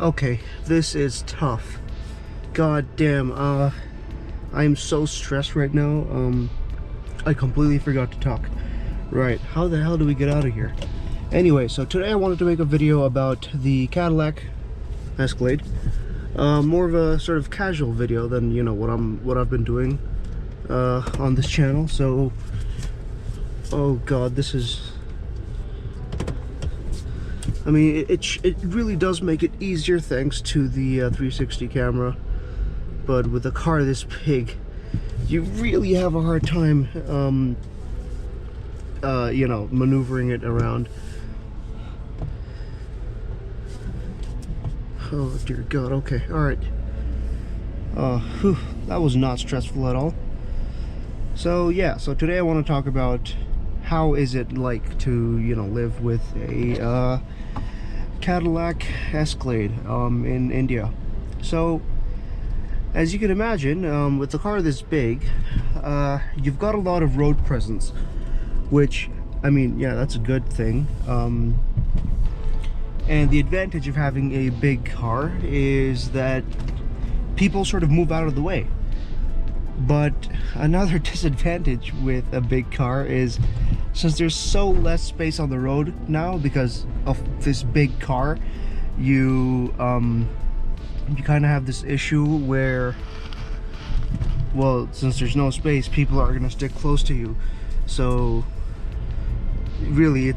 Okay, this is tough. God damn, I'm so stressed right now. I completely forgot to talk. Right, how the hell do we get out of here? Anyway, so today I wanted to make a video about the Cadillac Escalade. More of a sort of casual video than, you know, what I've been doing on this channel. So, oh god, this is, I mean, it really does make it easier thanks to the 360 camera, but with a car this big, you really have a hard time, you know, maneuvering it around. Oh dear god, okay, alright. That was not stressful at all. So yeah, so today I want to talk about how is it like to, you know, live with a Cadillac Escalade in India. So as you can imagine, with a car this big, you've got a lot of road presence, which, I mean, yeah, that's a good thing. And the advantage of having a big car is that people sort of move out of the way. But another disadvantage with a big car is, since there's so less space on the road now because of this big car, you kind of have this issue where, well, since there's no space, people are going to stick close to you. So really,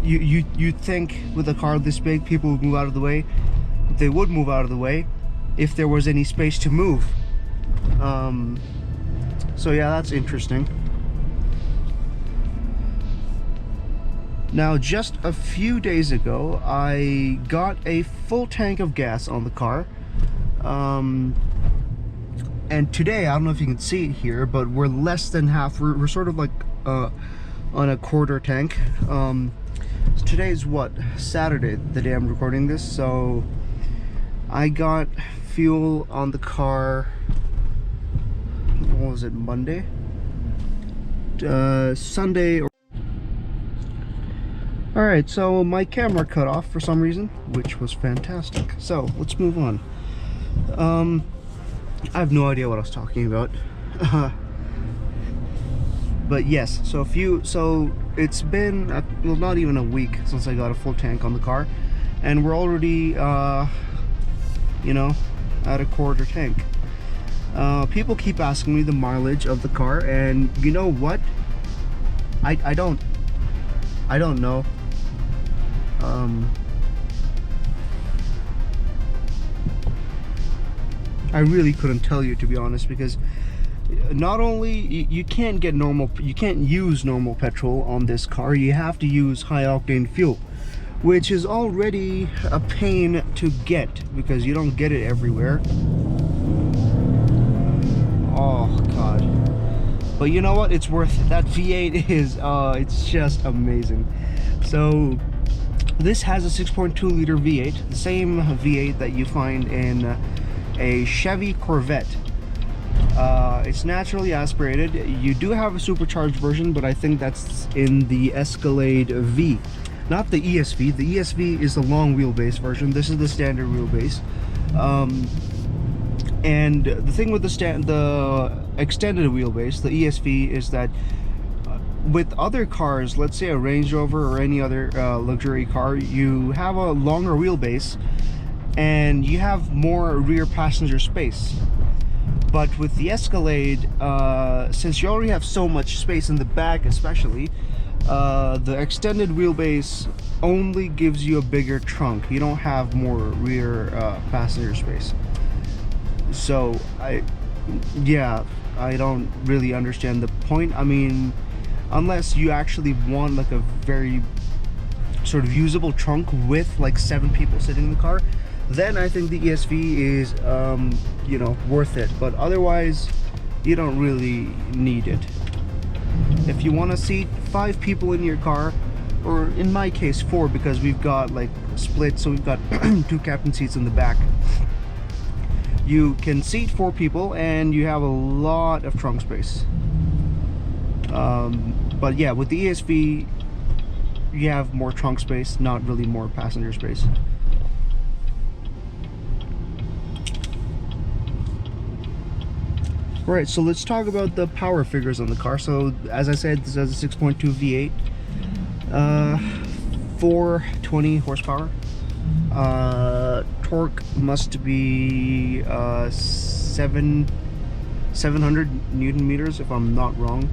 you think with a car this big, people would move out of the way. They would move out of the way if there was any space to move. So yeah, that's interesting. Now, just a few days ago, I got a full tank of gas on the car. And today, I don't know if you can see it here, but we're less than half. We're sort of like on a quarter tank. So today is what? Saturday, the day I'm recording this. So I got fuel on the car, what was it, Monday? Sunday. Alright, so my camera cut off for some reason, which was fantastic. So let's move on. I have no idea what I was talking about. But yes, so it's been well, not even a week since I got a full tank on the car, and we're already you know, at a quarter tank. People keep asking me the mileage of the car, and you know what, I don't know. I really couldn't tell you, to be honest, because not only you can't use normal petrol on this car, you have to use high octane fuel, which is already a pain to get because you don't get it everywhere. Oh god, but you know what, it's worth it. That V8 is it's just amazing. So this has a 6.2 liter V8, the same V8 that you find in a Chevy Corvette. It's naturally aspirated. You do have a supercharged version, but I think that's in the Escalade V, not the ESV. The ESV is the long wheelbase version. This is the standard wheelbase. And the thing with the extended wheelbase, the ESV, is that with other cars, let's say a Range Rover or any other luxury car, you have a longer wheelbase and you have more rear passenger space. But with the Escalade, since you already have so much space in the back especially, the extended wheelbase only gives you a bigger trunk. You don't have more rear passenger space. So I don't really understand the point. I mean, unless you actually want like a very sort of usable trunk with like 7 people sitting in the car, then I think the ESV is you know, worth it. But otherwise, you don't really need it. If you want to seat 5 people in your car, or in my case 4, because we've got like split, so we've got 2 captain seats in the back, you can seat 4 people and you have a lot of trunk space. But yeah, with the ESV, you have more trunk space, not really more passenger space. Right, so let's talk about the power figures on the car. So as I said, this has a 6.2 V8, 420 horsepower. Torque must be 700 Newton meters, if I'm not wrong.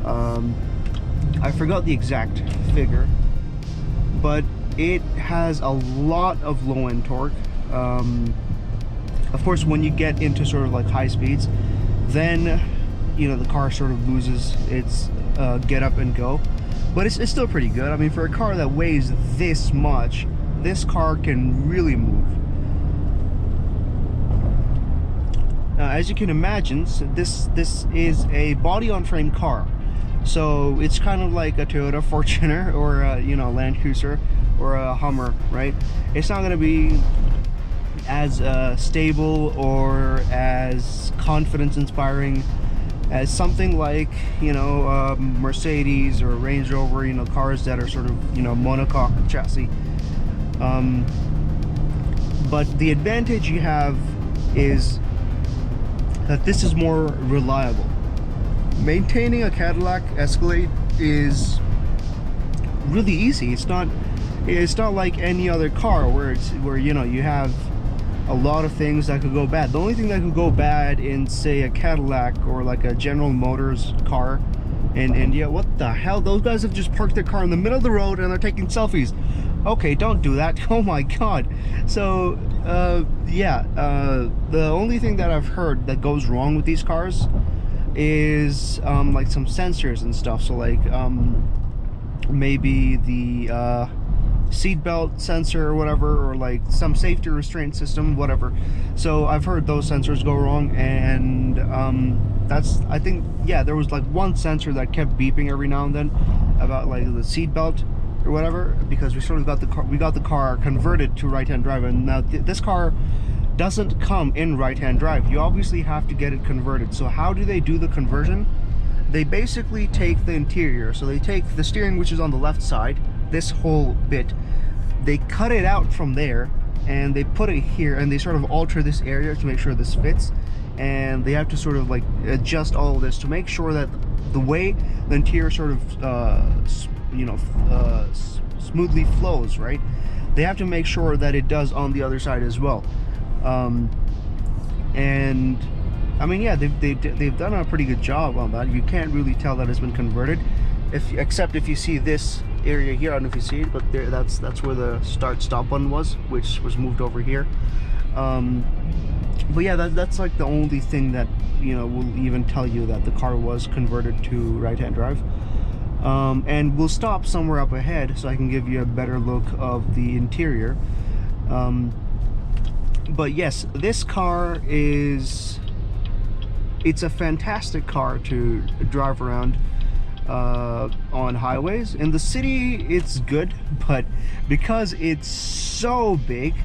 I forgot the exact figure, but it has a lot of low-end torque. Of course, when you get into sort of like high speeds, then you know the car sort of loses its get up and go, but it's still pretty good. I mean, for a car that weighs this much, this car can really move. Now, as you can imagine, this is a body on frame car, so it's kind of like a Toyota Fortuner or a, you know, Land Cruiser or a Hummer, right? It's not going to be as stable or as confidence inspiring as something like, you know, Mercedes or Range Rover, you know, cars that are sort of, you know, monocoque chassis. But the advantage you have is that this is more reliable. Maintaining a Cadillac Escalade is really easy. It's not like any other car where you know you have a lot of things that could go bad. The only thing that could go bad in, say, a Cadillac or like a General Motors car in India, what the hell? Those guys have just parked their car in the middle of the road and they're taking selfies. Okay, don't do that. Oh my god. So yeah, the only thing that I've heard that goes wrong with these cars is like some sensors and stuff. So like maybe the seat belt sensor or whatever, or like some safety restraint system, whatever. So I've heard those sensors go wrong, and that's, I think, yeah, there was like one sensor that kept beeping every now and then about like the seat belt or whatever, because we sort of got the car converted to right-hand drive, and now this car doesn't come in right-hand drive. You obviously have to get it converted. So how do they do the conversion? They basically take the interior, so they take the steering, which is on the left side, this whole bit, they cut it out from there and they put it here, and they sort of alter this area to make sure this fits, and they have to sort of like adjust all of this to make sure that the way the interior sort of you know, smoothly flows, right? They have to make sure that it does on the other side as well. And I mean, yeah, they've done a pretty good job on that. You can't really tell that it's been converted, except if you see this area here. I don't know if you see it, but there, that's where the start-stop button was, which was moved over here. But yeah, that's like the only thing that, you know, will even tell you that the car was converted to right-hand drive. And we'll stop somewhere up ahead so I can give you a better look of the interior. But yes, this car is, it's a fantastic car to drive around on highways. In the city it's good, but because it's so big,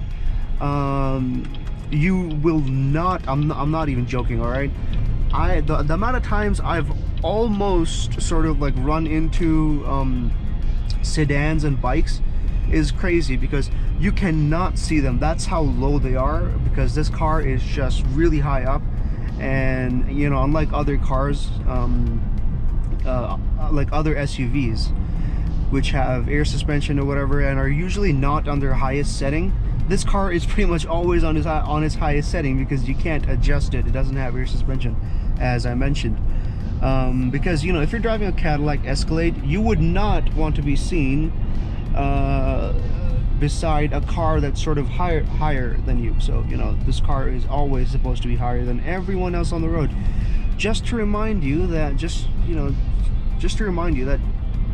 you will not, I'm not even joking, all right? The amount of times I've almost sort of like run into sedans and bikes is crazy, because you cannot see them. That's how low they are, because this car is just really high up. And you know, unlike other cars, like other SUVs, which have air suspension or whatever and are usually not on their highest setting, this car is pretty much always on its highest setting, because you can't adjust it. It doesn't have air suspension, as I mentioned. Because, you know, if you're driving a Cadillac Escalade, you would not want to be seen beside a car that's sort of higher than you. So, you know, this car is always supposed to be higher than everyone else on the road. Just to remind you that,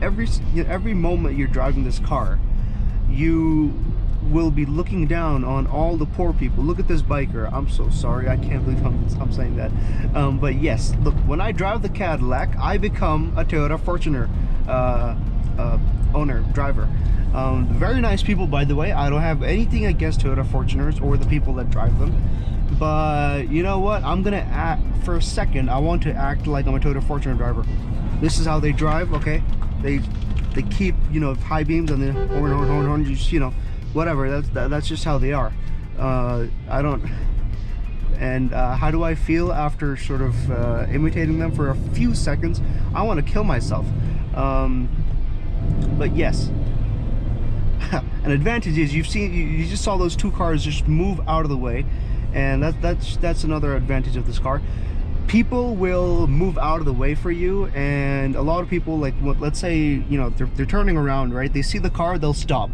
every moment you're driving this car, you will be looking down on all the poor people. Look at this biker. I'm so sorry. I can't believe I'm saying that. But yes, look, when I drive the Cadillac, I become a Toyota Fortuner driver. Very nice people, by the way. I don't have anything against Toyota Fortuners or the people that drive them. But you know what? I'm gonna act, for a second, I want to act like I'm a Toyota Fortuner driver. This is how they drive, okay? They keep, you know, high beams and then horn, just, you know, whatever. That's just how they are. I don't And how do I feel after sort of imitating them for a few seconds? I want to kill myself. But yes, an advantage is you just saw those two cars just move out of the way, and that's another advantage of this car. People will move out of the way for you, and a lot of people, like, let's say, you know, they're turning around, right? They see the car, they'll stop.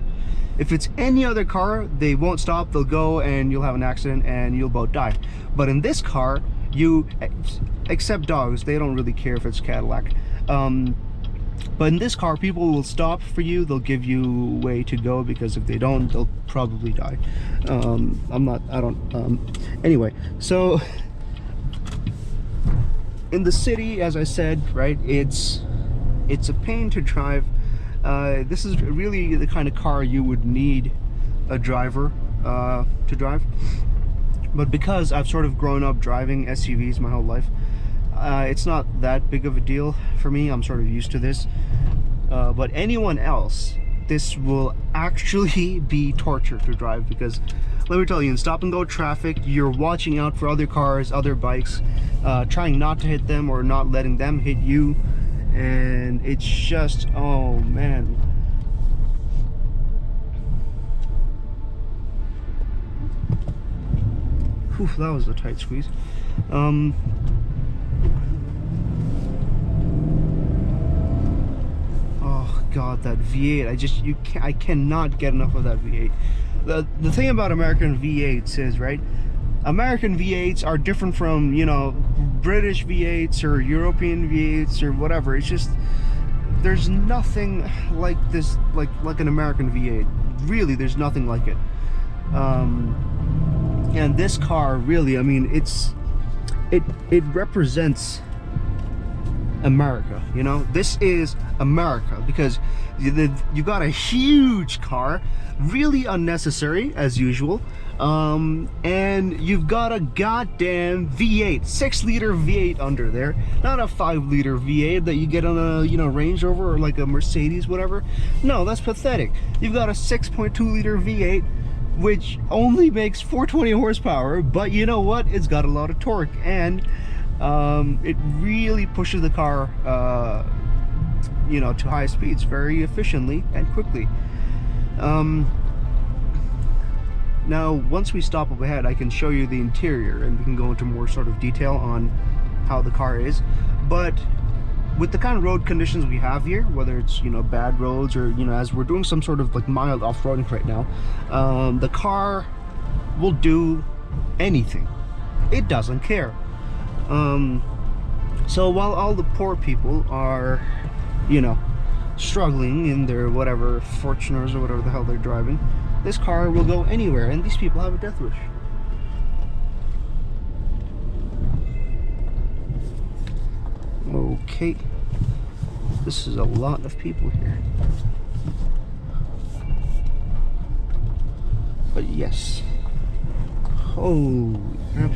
If it's any other car, they won't stop, they'll go, and you'll have an accident and you'll both die. But in this car, except dogs, they don't really care if it's Cadillac. But in this car, people will stop for you, they'll give you way to go, because if they don't, they'll probably die. Anyway, so in the city, as I said, right, it's a pain to drive. This is really the kind of car you would need a driver to drive. But because I've sort of grown up driving SUVs my whole life, it's not that big of a deal for me. I'm sort of used to this. But anyone else, this will actually be torture to drive, because let me tell you, in stop and go traffic, you're watching out for other cars, other bikes, trying not to hit them or not letting them hit you. And it's just, oh man. Whew, that was a tight squeeze. Oh god, that V8, I cannot get enough of that V8. The thing about American V8s is, right, American V8s are different from, you know, British V8s or European V8s or whatever. It's just, there's nothing like this, like an American V8. Really, there's nothing like it. And this car, really, I mean, it represents America, you know. This is America, because you got a huge car, really unnecessary as usual, and you've got a goddamn V8, 6-liter V8 under there, not a 5-liter V8 that you get on a, you know, Range Rover or like a Mercedes, whatever. No, that's pathetic. You've got a 6.2-liter V8 which only makes 420 horsepower, but you know what, it's got a lot of torque, and it really pushes the car you know, to high speeds very efficiently and quickly. Now once we stop up ahead, I can show you the interior and we can go into more sort of detail on how the car is. But with the kind of road conditions we have here, whether it's, you know, bad roads or, you know, as we're doing some sort of like mild off-roading right now, the car will do anything. It doesn't care. So while all the poor people are, you know, struggling in their whatever Fortuners or whatever the hell they're driving, this car will go anywhere, and these people have a death wish. Okay, this is a lot of people here, but yes, holy crap.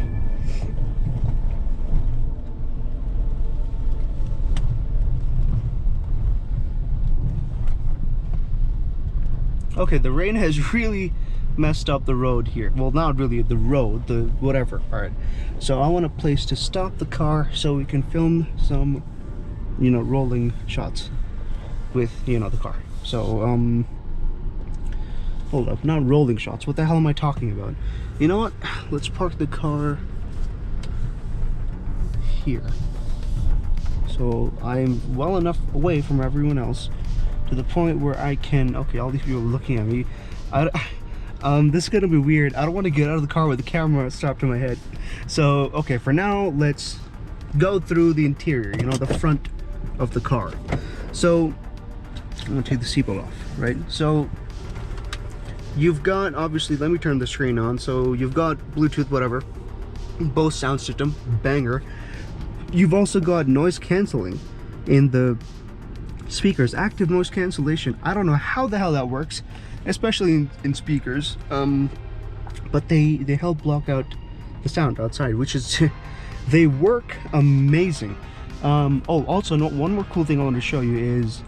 Okay, the rain has really messed up the road here. Well, not really the road, the whatever. All right, so I want a place to stop the car so we can film some, you know, rolling shots with, you know, the car. So hold up, not rolling shots, what the hell am I talking about? You know what, let's park the car here, so I'm well enough away from everyone else to the point where I can, okay, all these people are looking at me. This is gonna be weird. I don't want to get out of the car with the camera strapped to my head. So, okay, for now, let's go through the interior, you know, the front of the car. So, I'm gonna take the seatbelt off, right? So, you've got, obviously, let me turn the screen on. So, you've got Bluetooth, whatever, Bose sound system, banger. You've also got noise canceling in the speakers, active noise cancellation. I don't know how the hell that works, especially in speakers, but they help block out the sound outside, which is they work amazing. Oh, also, one more cool thing I want to show you is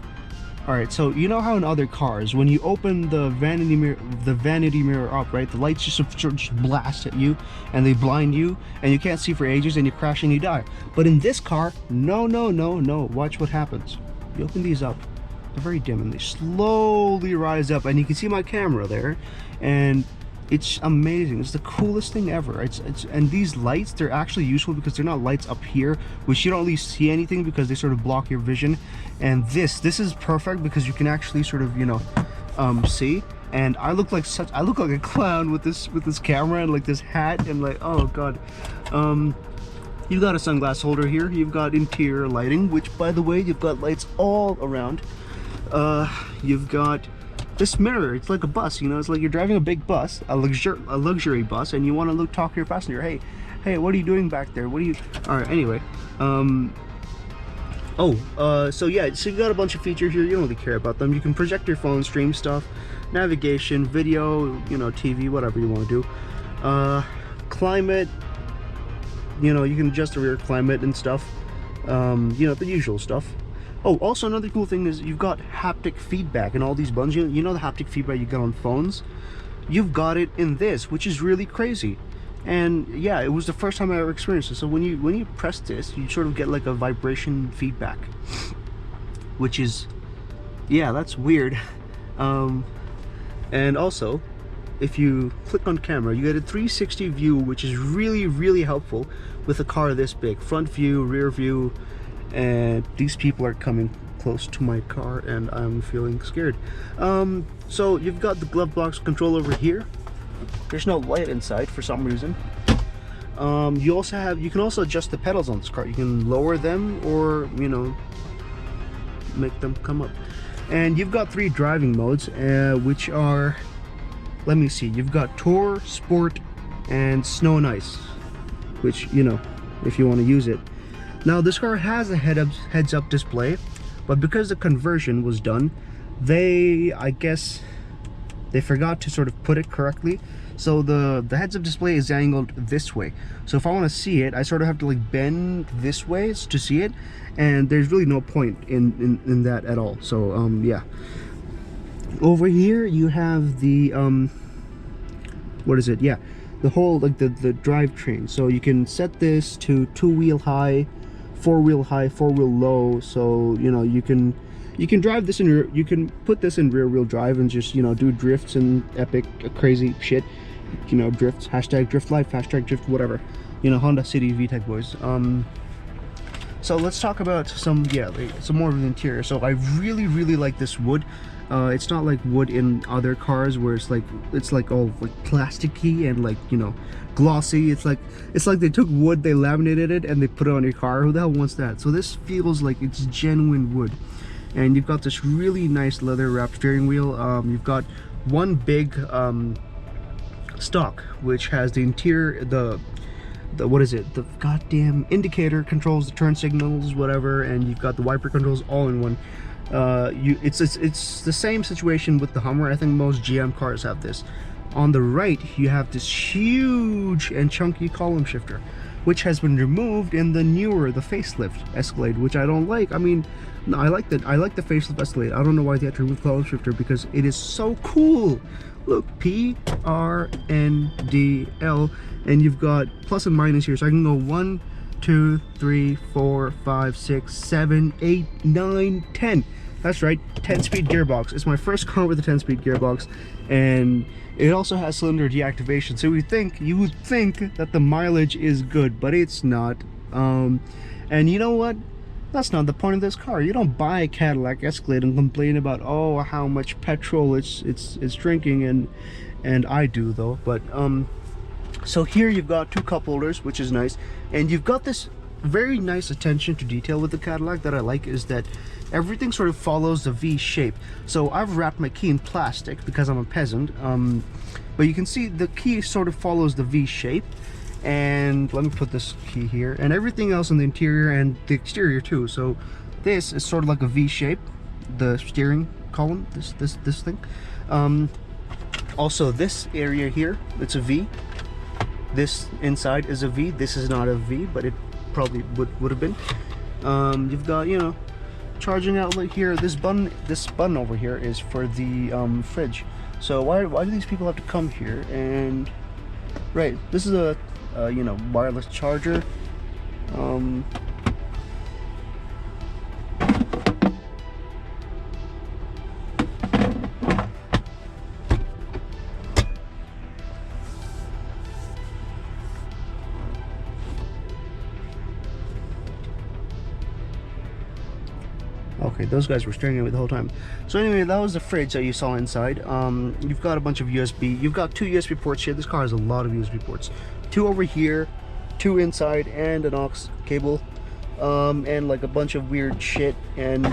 All right, so you know how in other cars, when you open the vanity mirror up, right, the lights just sort of just blast at you and they blind you and you can't see for ages and you crash and you die. But in this car, no, no, no, no. Watch what happens. You open these up, they're very dim and they slowly rise up, and you can see my camera there, and it's amazing. It's the coolest thing ever. And these lights, they're actually useful because they're not lights up here, which you don't really see anything because they sort of block your vision. And this is perfect because you can actually sort of, you know, see. And I look like a clown with this camera and like this hat and like, oh god. You've got a sunglass holder here. You've got interior lighting, which by the way, you've got lights all around. You've got this mirror. It's like a bus, you know. It's like you're driving a big bus, a luxury bus, and you want to talk to your passenger. Hey, what are you doing back there? What are you? All right. Anyway, so yeah, so you got a bunch of features here. You don't really care about them. You can project your phone, stream stuff, navigation, video, you know, TV, whatever you want to do. Climate. You know, you can adjust the rear climate and stuff. You know, the usual stuff. Oh, also another cool thing is you've got haptic feedback in all these buttons. You know the haptic feedback you get on phones? You've got it in this, which is really crazy. And yeah, it was the first time I ever experienced it. So when you press this, you sort of get like a vibration feedback, which is, yeah, that's weird. And also, if you click on camera, you get a 360 view, which is really, really helpful with a car this big. Front view, rear view. And these people are coming close to my car and I'm feeling scared. So you've got the glove box control over here. There's no light inside for some reason. You can also adjust the pedals on this car. You can lower them or, you know, make them come up. And you've got 3 driving modes, which are, let me see, you've got Tour, Sport, and Snow and Ice, which, you know, if you want to use it. Now this car has a heads-up display, but because the conversion was done, I guess they forgot to sort of put it correctly. So the heads-up display is angled this way. So if I want to see it, I sort of have to like bend this way to see it, and there's really no point in that at all. So yeah. Over here you have the what is it? Yeah, the whole like the drivetrain. So you can set this to 2-wheel high, 4-wheel high, 4-wheel low. So you know you can drive this in you can put this in rear-wheel drive and just, you know, do drifts and epic crazy shit, you know, drifts, hashtag drift life, hashtag drift whatever, you know, Honda City VTEC boys. So let's talk about some more of the interior. So I really like this wood. It's not like wood in other cars where it's like all like plasticky and like, you know, glossy. It's like they took wood, they laminated it, and they put it on your car. Who the hell wants that? So this feels like it's genuine wood. And you've got this really nice leather wrapped steering wheel. You've got one big stock which has the interior, the what is it, the goddamn indicator controls, the turn signals, whatever, and you've got the wiper controls all in one. It's the same situation with the Hummer. I think most GM cars have this. On the right you have this huge and chunky column shifter, which has been removed in the facelift Escalade, which I don't like. I mean, no, I like the facelift Escalade. I don't know why they had to remove column shifter because it is so cool. Look, PRNDL, and you've got plus and minus here, so I can go 1, 2, 3, 4, 5, 6, 7, 8, 9, 10. That's right, 10-speed gearbox. It's my first car with a 10-speed gearbox, and it also has cylinder deactivation. So you would think that the mileage is good, but it's not. And you know what? That's not the point of this car. You don't buy a Cadillac Escalade and complain about, oh, how much petrol it's drinking, and I do though. But so here you've got 2 cup holders, which is nice, and you've got this very nice attention to detail with the Cadillac that I like, is that everything sort of follows the V shape. So I've wrapped my key in plastic because I'm a peasant, but you can see the key sort of follows the V shape. And let me put this key here, and everything else in the interior and the exterior too. So this is sort of like a V shape, the steering column, this thing. Also this area here, it's a V. This inside is a V. This is not a V, but it probably would have been. You've got, you know, charging outlet here. This button over here is for the fridge. So why do these people have to come here? And right, this is a you know, wireless charger. Okay, those guys were staring at me the whole time. So anyway, that was the fridge that you saw inside. You've got a bunch of USB. You've got 2 USB ports here. This car has a lot of USB ports. 2 over here, 2 inside, and an aux cable, and like a bunch of weird shit. And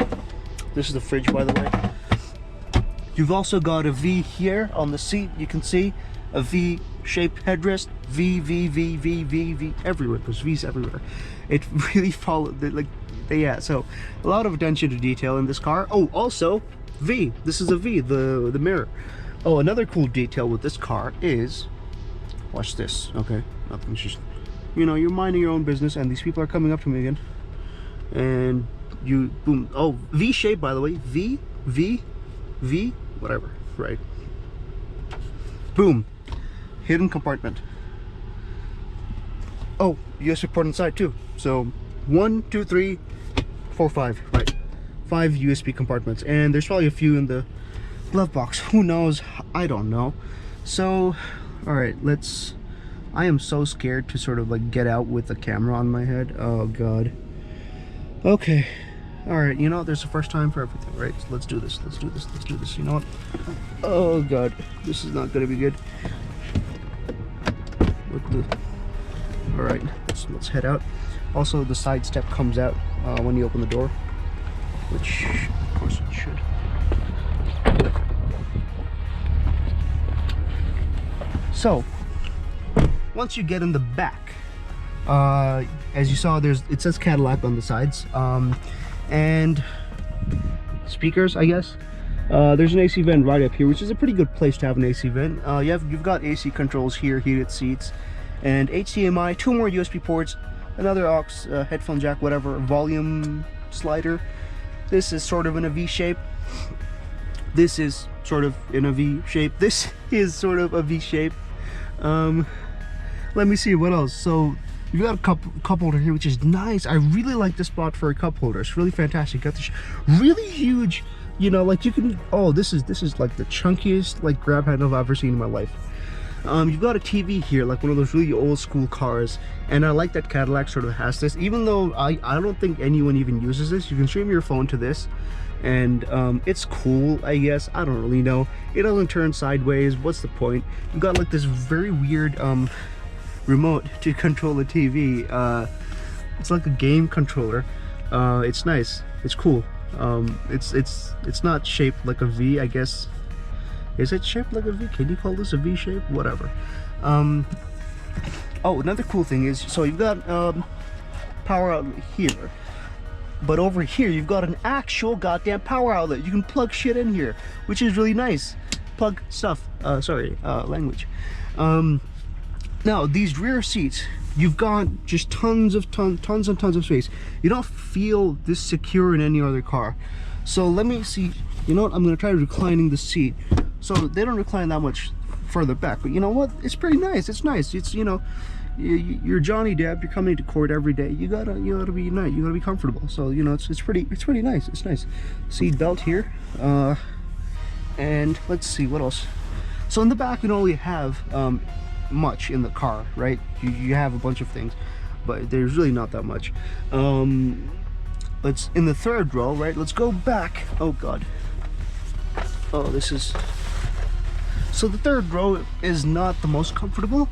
this is the fridge, by the way. You've also got a V here on the seat. You can see a V-shaped headrest. V everywhere. There's V's everywhere. It really followed the, like. Yeah, so a lot of attention to detail in this car. Oh, also V. This is a V, the mirror. Oh, another cool detail with this car is, watch this. Okay, nothing's just, you know, you're minding your own business, and these people are coming up to me again, and you boom. Oh, V shape, by the way. V, whatever. Right. Boom. Hidden compartment. Oh, USB port inside too. So 1, 2, 3, 4, 5, right, 5 USB compartments, and there's probably a few in the glove box. Who knows? I don't know. So all right, I am so scared to sort of like get out with the camera on my head. Oh god. Okay, all right, you know, there's a first time for everything, right? So let's do this. You know what? Oh god, this is not gonna be good. All right, let's head out. Also, the side step comes out when you open the door, which of course it should. So once you get in the back, as you saw, it says Cadillac on the sides, and speakers, I guess. There's an AC vent right up here, which is a pretty good place to have an AC vent. You've got AC controls here, heated seats, and HDMI, 2 more USB ports, another aux, headphone jack, whatever, volume slider. This is sort of in a V shape. This is sort of in a V shape. This is sort of a V shape. Let me see what else. So you've got a cup holder here, which is nice. I really like this spot for a cup holder. It's really fantastic. Got this really huge, you know, like you can. Oh, this is like the chunkiest like grab handle I've ever seen in my life. You've got a TV here, like one of those really old school cars, and I like that Cadillac sort of has this, even though I don't think anyone even uses this. You can stream your phone to this, and it's cool, I guess. I don't really know. It doesn't turn sideways. What's the point? You've got like this very weird remote to control the TV. It's like a game controller. It's nice. It's cool. It's not shaped like a V, I guess. Is it shaped like a V? Can you call this a V shape? Whatever. Oh, another cool thing is, so you've got power outlet here, but over here you've got an actual goddamn power outlet. You can plug shit in here, which is really nice. Plug stuff. Language. Now these rear seats, you've got just tons and tons of space. You don't feel this secure in any other car. So let me see. You know what? I'm gonna try reclining the seat. So they don't recline that much further back, but you know what? It's pretty nice. It's nice. It's, you know, you're Johnny Depp. You're coming to court every day. You gotta be nice. You gotta be comfortable. So you know, it's pretty nice. It's nice. Seat belt here, and let's see what else. So in the back, you don't really have much in the car, right? You have a bunch of things, but there's really not that much. Let's in the third row, right? Let's go back. Oh god. Oh, this is. So the third row is not the most comfortable.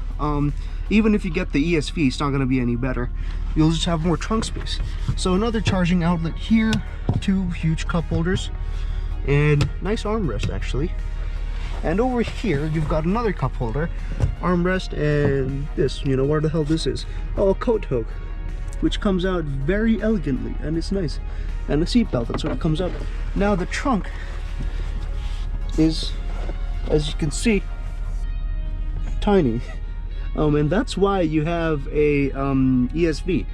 Even if you get the ESV, it's not going to be any better. You'll just have more trunk space. So another charging outlet here, 2 huge cup holders, and nice armrest actually. And over here you've got another cup holder, armrest, and this, you know what the hell this is? Oh, a coat hook, which comes out very elegantly, and it's nice. And a seat belt that sort of comes up. Now the trunk is, as you can see, tiny, and that's why you have a ESV.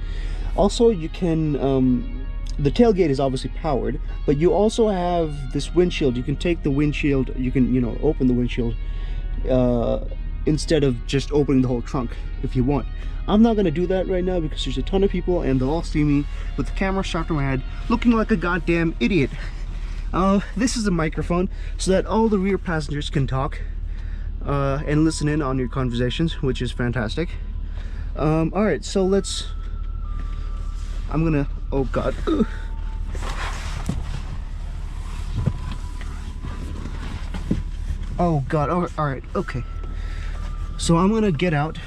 Also, you can the tailgate is obviously powered, but you also have this windshield. You can take the windshield, you can, you know, open the windshield instead of just opening the whole trunk if you want. I'm not gonna do that right now because there's a ton of people and they'll all see me with the camera strapped to my head looking like a goddamn idiot. This is a microphone so that all the rear passengers can talk and listen in on your conversations, which is fantastic. All right, so I'm gonna, oh god. Oh god, all right, okay. So I'm gonna get out.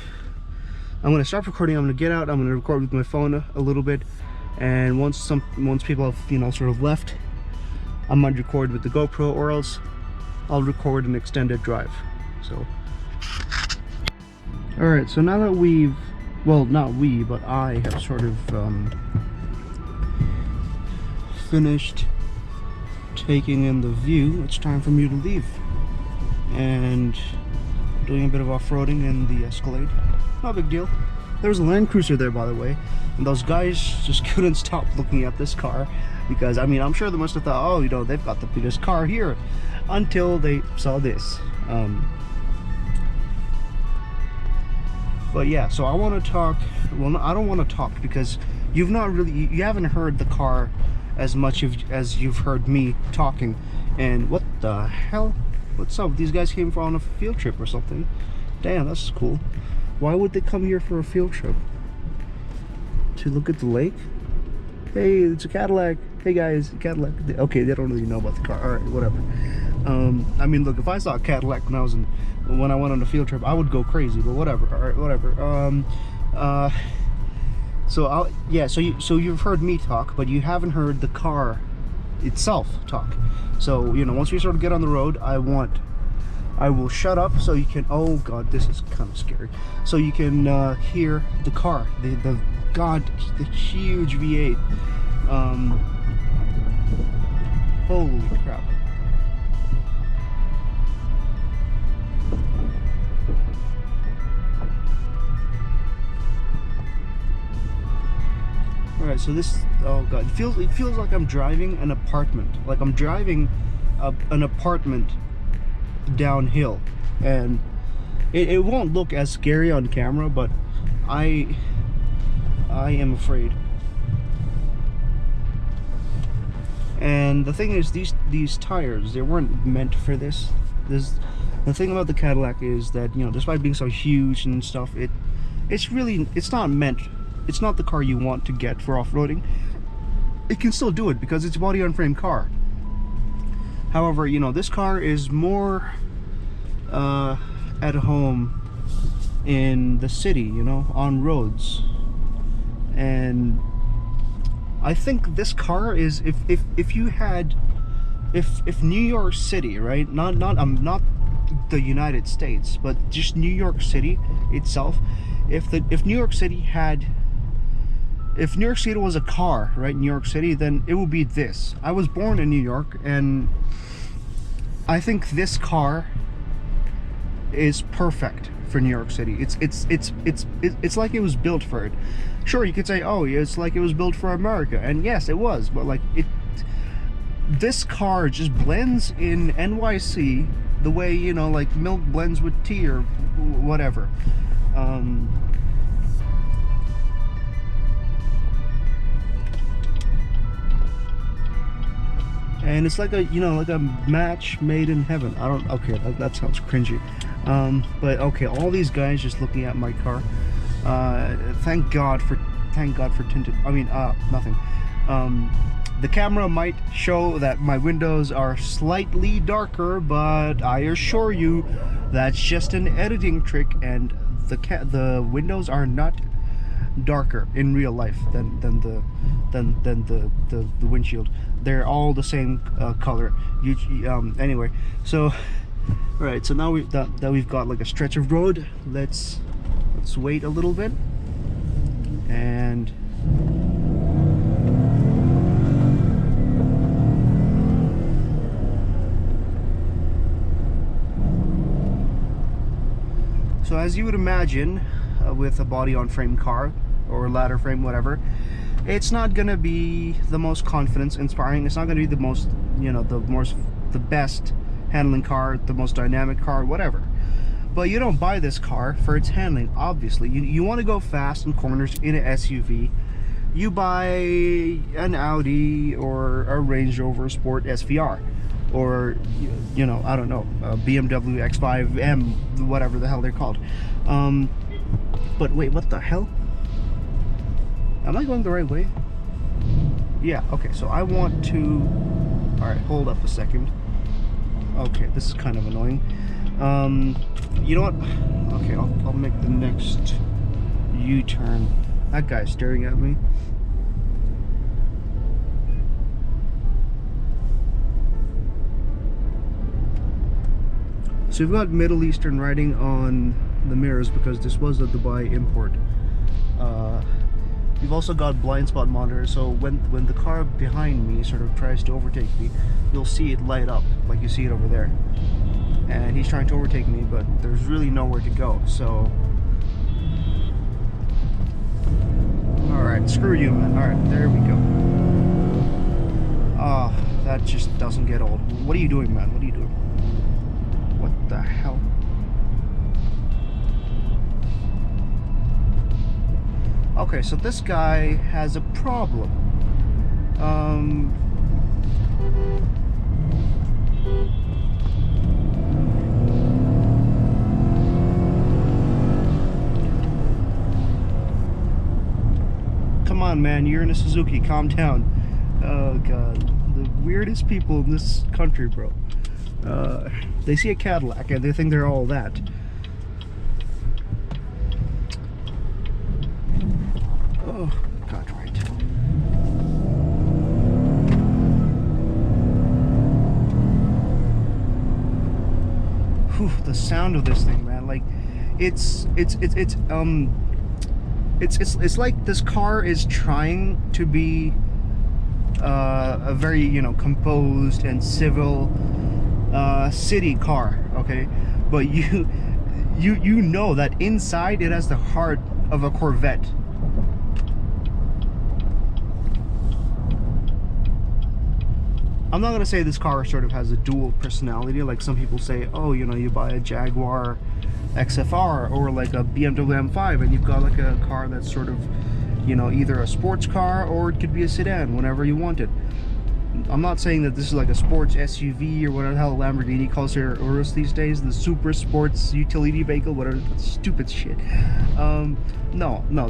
I'm gonna stop recording, I'm gonna get out, I'm gonna record with my phone a little bit, and once people have, you know, sort of left, I'm gonna record with the GoPro, or else I'll record an extended drive. So, all right, so now that we've, well, not we, but I have sort of finished taking in the view, it's time for me to leave. And doing a bit of off-roading in the Escalade. No big deal. There was a Land Cruiser there, by the way, and those guys just couldn't stop looking at this car because, I mean, I'm sure they must have thought, oh, you know, they've got the biggest car here, until they saw this. But yeah, so I want to talk, well, no, I don't want to talk because you haven't heard the car as much as you've heard me talking. And what the hell? What's up? These guys came on a field trip or something. Damn, that's cool. Why would they come here for a field trip? To look at the lake? Hey, it's a Cadillac. Hey guys, Cadillac. Okay, they don't really know about the car. All right, whatever. I mean, look, if I saw a Cadillac when I went on a field trip, I would go crazy. But whatever. All right, whatever. So you've heard me talk, but you haven't heard the car itself talk. So, you know, once we sort of get on the road, I will shut up so you can, oh god, this is kind of scary, so you can hear the car, the huge V8. Holy crap. All right, so this, oh god, it feels like I'm driving an apartment, like I'm driving an apartment downhill, and it won't look as scary on camera, but I am afraid. And the thing is, these tires, they weren't meant for this. The thing about the Cadillac is that, you know, despite being so huge and stuff, it's not meant. It's not the car you want to get for off-roading. It can still do it because it's a body-on-frame car. However, you know, this car is more at home in the city, you know, on roads. And I think this car is, if New York City, right, not the United States, but just New York City itself, if New York City was a car, right, New York City, then it would be this. I was born in New York, and I think this car is perfect for New York City. It's like it was built for it. Sure, you could say, oh, it's like it was built for America, and yes, it was, but like this car just blends in NYC the way, you know, like milk blends with tea or whatever. And it's like a, you know, like a match made in heaven. Okay, that sounds cringy. But okay, all these guys just looking at my car. Thank God for tinted, I mean, nothing. The camera might show that my windows are slightly darker, but I assure you that's just an editing trick, and the windows are not darker in real life than the windshield. They're all the same color. Anyway, so all right, so now we've got like a stretch of road. Let's wait a little bit, and so as you would imagine, with a body on frame car or ladder frame, whatever, It's not gonna be the most confidence inspiring. It's not gonna be the most, you know, the best handling car, the most dynamic car, whatever. But you don't buy this car for its handling, obviously. You want to go fast in corners in an SUV. You buy an Audi or a Range Rover Sport SVR, or you know, I don't know, a BMW X5M, whatever the hell they're called. But wait, what the hell? Am I going the right way? Yeah, okay, so I want to... Alright, hold up a second. Okay, this is kind of annoying. You know what? Okay, I'll make the next U-turn. That guy's staring at me. So we've got Middle Eastern writing on the mirrors because this was a Dubai import. You've also got blind spot monitor, so when the car behind me sort of tries to overtake me, you'll see it light up like you see it over there. And he's trying to overtake me, but there's really nowhere to go, so... Alright, screw you, man. Alright, there we go. Ah, that just doesn't get old. What are you doing, man? What are you doing? What the hell? Okay, so this guy has a problem. Come on, man, you're in a Suzuki, calm down. Oh god, the weirdest people in this country, bro. They see a Cadillac and they think they're all that. Oh, god, right. Whew, the sound of this thing, man, like, it's like this car is trying to be a very, you know, composed and civil city car, okay, but you know that inside it has the heart of a Corvette. I'm not gonna say this car sort of has a dual personality, like some people say, oh, you know, you buy a Jaguar XFR or like a BMW M5 and you've got like a car that's sort of, you know, either a sports car or it could be a sedan whenever you want it. I'm not saying that this is like a sports SUV or whatever the hell Lamborghini calls their Urus these days, the super sports utility vehicle, whatever, that stupid shit. No,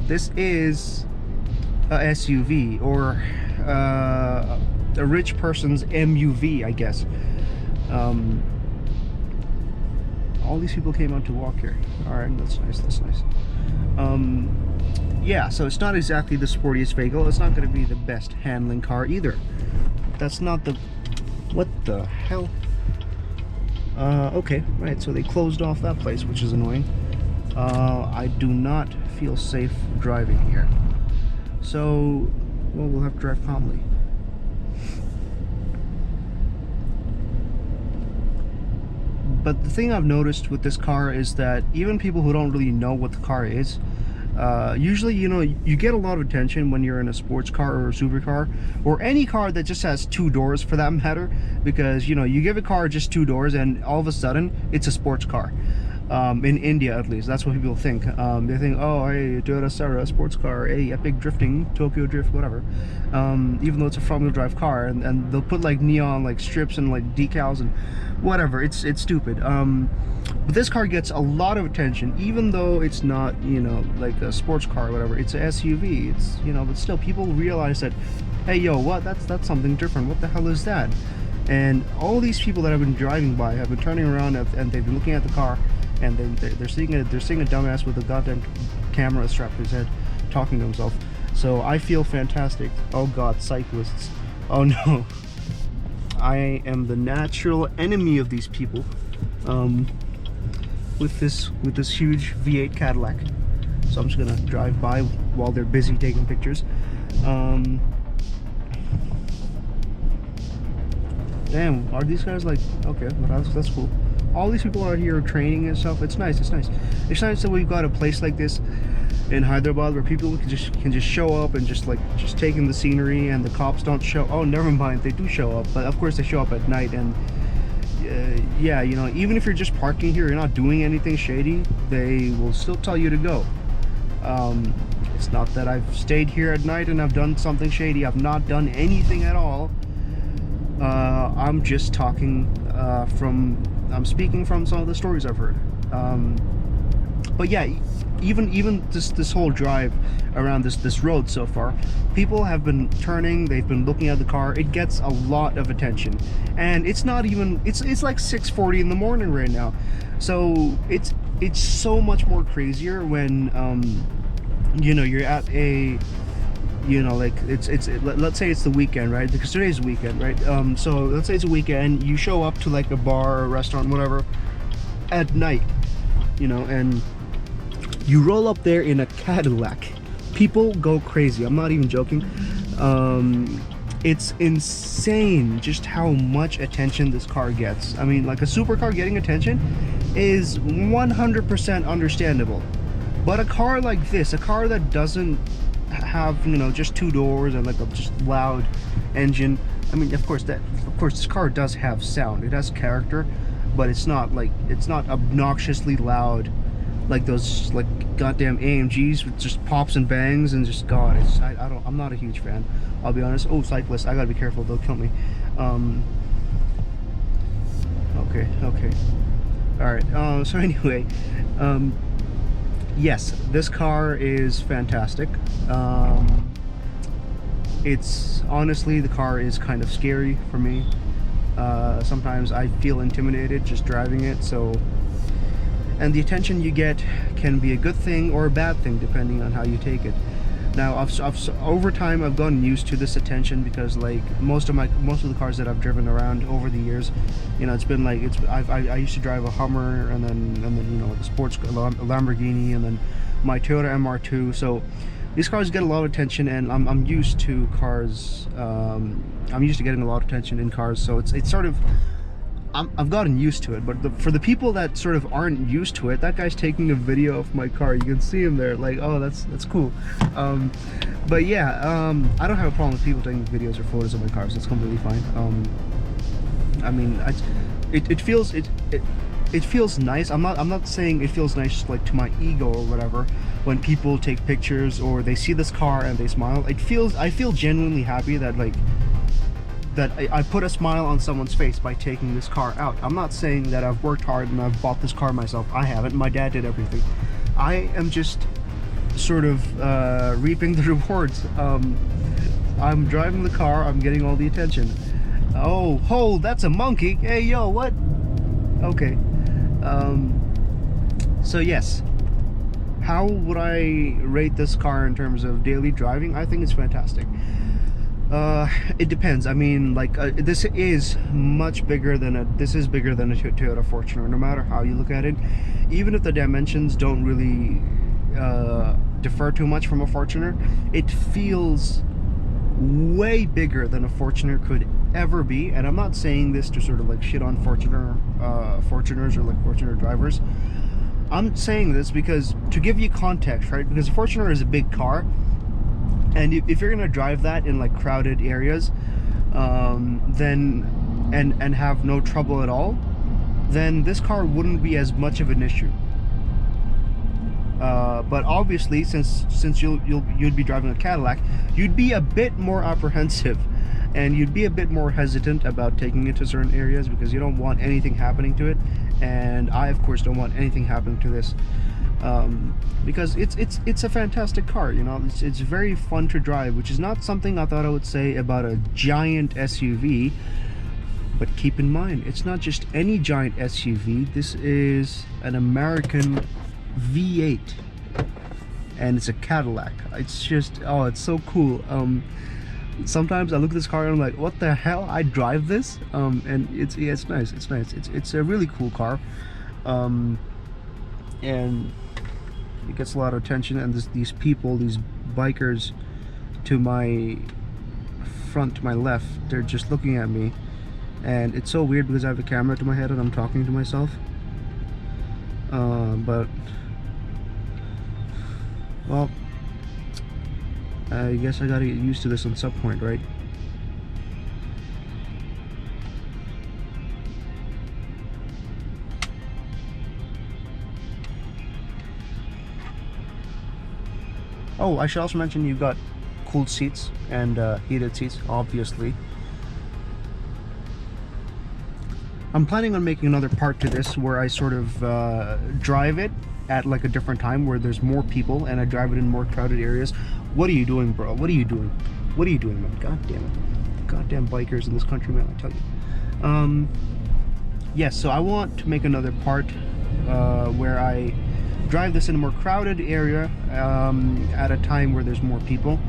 this is a SUV or a rich person's MUV, I guess. All these people came out to walk here. Alright, that's nice, that's nice. Yeah, so it's not exactly the sportiest vehicle. It's not going to be the best handling car either. That's not the... What the hell? Okay, right, so they closed off that place, which is annoying. I do not feel safe driving here. So, well, we'll have to drive calmly. But the thing I've noticed with this car is that even people who don't really know what the car is, usually, you know, you get a lot of attention when you're in a sports car or a supercar or any car that just has two doors for that matter, because, you know, you give a car just two doors and all of a sudden it's a sports car. In India, at least, that's what people think. They think, oh, hey, Toyota Sara, sports car, hey, epic drifting, Tokyo drift, whatever. Even though it's a front-wheel drive car, and they'll put like neon like strips and like decals and whatever. It's stupid. But this car gets a lot of attention, even though it's not, you know, like a sports car or whatever. It's an SUV. It's, you know, but still, people realize that, hey, yo, what? That's something different. What the hell is that? And all these people that have been driving by have been turning around and they've been looking at the car. And they're seeing a dumbass with a goddamn camera strapped to his head, talking to himself. So I feel fantastic. Oh god, cyclists. Oh no. I am the natural enemy of these people. With this huge V8 Cadillac. So I'm just gonna drive by while they're busy taking pictures. Damn, are these guys like, okay, well, that's cool. All these people out here training and stuff. It's nice, it's nice. It's nice that we've got a place like this in Hyderabad, where people can just show up and just take in the scenery, and the cops don't show. Oh, never mind, they do show up, but of course they show up at night. And yeah, you know, even if you're just parking here, you're not doing anything shady, they will still tell you to go. It's not that I've stayed here at night and I've done something shady. I've not done anything at all. I'm just talking I'm speaking from some of the stories I've heard. But yeah, even this whole drive around this road so far, people have been turning, they've been looking at the car. It gets a lot of attention, and it's not even, it's like 6:40 in the morning right now, so it's so much more crazier when you know, you're at a, you know, like let's say it's the weekend, right? Because today's the weekend, right? So let's say it's a weekend, you show up to like a bar or restaurant, whatever, at night, you know, and you roll up there in a Cadillac. People go crazy. I'm not even joking. It's insane just how much attention this car gets. I mean, like, a supercar getting attention is 100% understandable. But a car like this, a car that doesn't have, you know, just two doors and like a just loud engine. I mean, of course this car does have sound. It has character, but it's not obnoxiously loud like those like goddamn AMGs with just pops and bangs and just, God, I'm not a huge fan, I'll be honest. Oh, Cyclists, I gotta be careful, they'll kill me. Okay, all right. So anyway, yes, this car is fantastic. It's honestly, the car is kind of scary for me. Sometimes I feel intimidated just driving it. So, and the attention you get can be a good thing or a bad thing depending on how you take it. Now, over time, I've gotten used to this attention because, like, most of the cars that I've driven around over the years, you know, it's been like, I used to drive a Hummer, and then you know, like a sports Lamborghini, and then my Toyota MR2. So these cars get a lot of attention, and I'm used to cars. I'm used to getting a lot of attention in cars. So it's sort of, I've gotten used to it. But for the people that sort of aren't used to it, that guy's taking a video of my car. You can see him there, like, oh, that's cool. But yeah, I don't have a problem with people taking videos or photos of my cars. It's completely fine. I mean, it feels nice. I'm not saying it feels nice like to my ego or whatever when people take pictures or they see this car and they smile. I feel genuinely happy that, like, that I put a smile on someone's face by taking this car out. I'm not saying that I've worked hard and I've bought this car myself. I haven't. My dad did everything. I am just sort of reaping the rewards. I'm driving the car, I'm getting all the attention. Oh, that's a monkey. Hey, yo, what? Okay. So yes, how would I rate this car in terms of daily driving? I think it's fantastic. It depends. I mean, like, this is bigger than a Toyota Fortuner, no matter how you look at it. Even if the dimensions don't really differ too much from a Fortuner, it feels way bigger than a Fortuner could ever be. And I'm not saying this to sort of like shit on Fortuners or like Fortuner drivers. I'm saying this because, to give you context, right? Because a Fortuner is a big car, and if you're gonna drive that in like crowded areas, then and have no trouble at all, then this car wouldn't be as much of an issue. But obviously, since you'd be driving a Cadillac, you'd be a bit more apprehensive, and you'd be a bit more hesitant about taking it to certain areas because you don't want anything happening to it. And I, of course, don't want anything happening to this. Because it's a fantastic car, you know. It's very fun to drive, which is not something I thought I would say about a giant SUV. But keep in mind, it's not just any giant SUV. This is an American V8, and it's a Cadillac. It's just, oh, it's so cool. Sometimes I look at this car and I'm like, what the hell? I drive this? And it's nice. It's a really cool car. And it gets a lot of attention, and these people, these bikers to my front, to my left, they're just looking at me, and it's so weird because I have a camera to my head and I'm talking to myself. But Well, I guess I gotta get used to this on some point, right? Oh, I should also mention you've got cooled seats and heated seats, obviously. I'm planning on making another part to this where I sort of drive it at like a different time where there's more people and I drive it in more crowded areas. What are you doing, bro? What are you doing? What are you doing, man? God damn it. Goddamn bikers in this country, man, I tell you. Yes, so I want to make another part where I drive this in a more crowded area at a time where there's more people.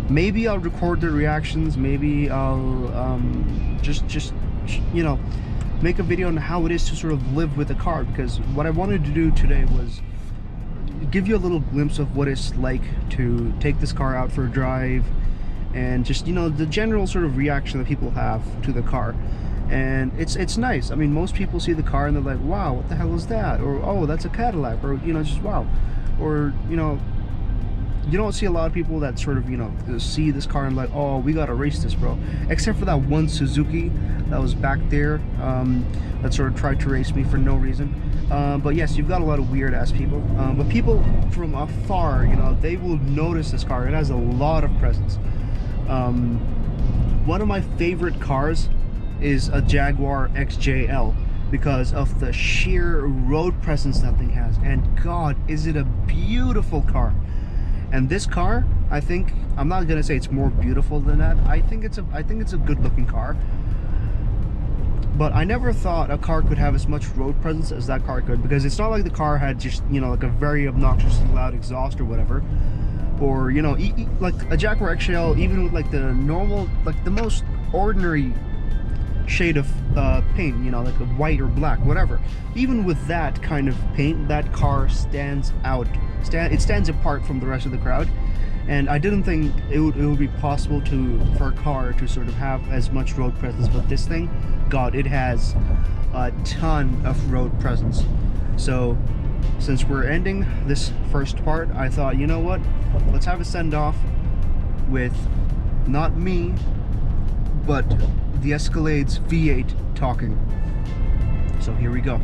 Maybe I'll record the reactions. Maybe I'll just you know, make a video on how it is to sort of live with a car, because what I wanted to do today was give you a little glimpse of what it's like to take this car out for a drive, and just, you know, the general sort of reaction that people have to the car. And it's nice. I mean, most people see the car and they're like, wow, what the hell is that? Or, oh, that's a Cadillac. Or, you know, just wow. Or, you know, you don't see a lot of people that sort of, you know, see this car and like, oh, we gotta race this, bro. Except for that one Suzuki that was back there that sort of tried to race me for no reason. But yes, you've got a lot of weird ass people. But people from afar, you know, they will notice this car. It has a lot of presence. One of my favorite cars is a Jaguar XJL because of the sheer road presence that thing has. And God, is it a beautiful car. And this car, I think, I'm not gonna say it's more beautiful than that. I think it's a good looking car. But I never thought a car could have as much road presence as that car could, because it's not like the car had just, you know, like a very obnoxiously loud exhaust or whatever. Or, you know, like a Jaguar XJL, even with like the normal, like the most ordinary shade of paint, you know, like a white or black, whatever. Even with that kind of paint, that car stands out. It stands apart from the rest of the crowd. And I didn't think it would be possible for a car to sort of have as much road presence, but this thing, God, it has a ton of road presence. So since we're ending this first part, I thought, you know what, let's have a send-off with not me, but the Escalade's V8 talking. So here we go.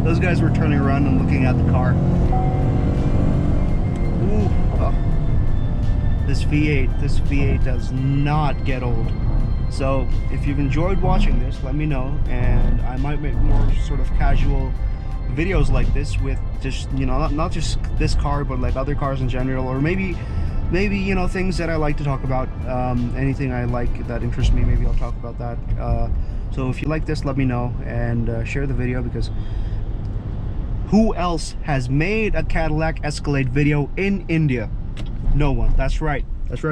Those guys were turning around and looking at the car. Ooh, oh. This V8 does not get old. So if you've enjoyed watching this, let me know, and I might make more sort of casual videos like this with just, you know, not just this car, but like other cars in general, or maybe you know, things that I like to talk about. Anything I like that interests me, maybe I'll talk about that. So if you like this, let me know, and share the video, because who else has made a Cadillac Escalade video in India? No one. That's right,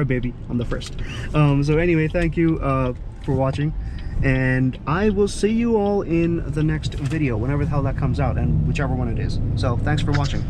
baby, I'm the first. So anyway, thank you for watching, and I will see you all in the next video, whenever the hell that comes out, and whichever one it is. So thanks for watching.